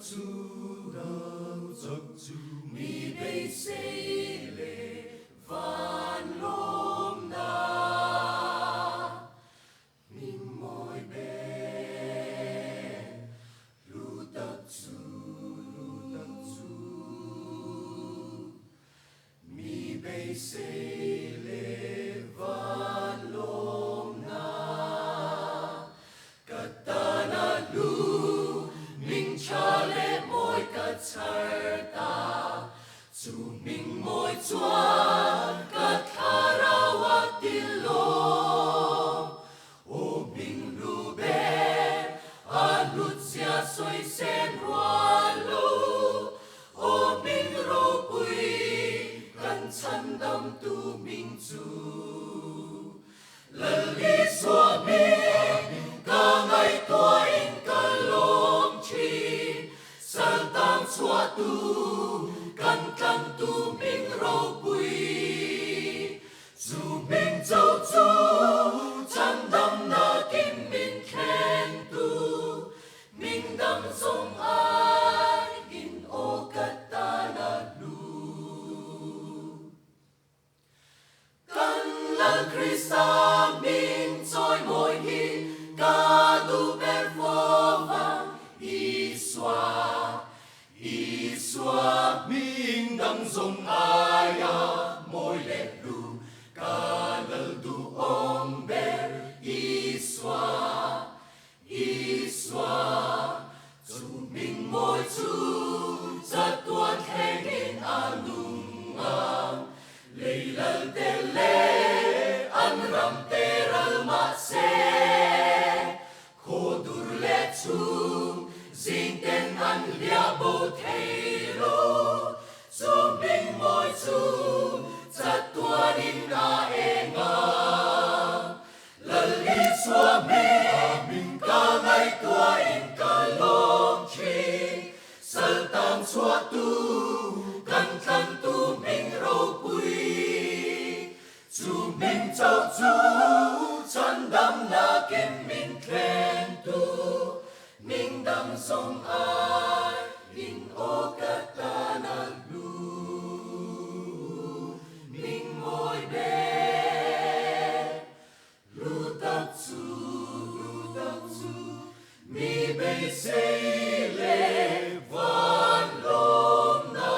主道作主，你被谁来翻弄那明爱呗，路得主，你被谁来翻弄那kata na lu mình chale moi ka charta chu mình moi chuan ka tharawa tilo o mình lu be a lu sia soi sen wa lu o mình ro pui kan chan dam tu mình chu lali so mình ka ngai tua in ka lom chi sal tam chua tu kan kan tu mình ro pui zu mình châu chu chan dam na kim mình khen tu mình dam song ai in o katana lu kan la krista mình trôi môi hi ca du per fova iswa mình đang dùng aya môi lệ lu ca lal du om ber iswa chu mình môi chu rất tuan khen in anung lei lal te le an ram te ral ma se khodur le chu zing ten an lia bo thei lo chu mình môi chu rất tuan in a enga lal li chua mình ca ngai tua in ka long chi sal tam chua tu kan kan tu mình ro pui chu mình châu chu chan dam na kim mình khen tu mình dam song ai in o katana lu mình ngồi bên lu tập chu mi bay say lệ van lom na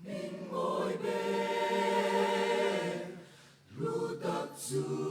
mình ngồi bên lu tập chu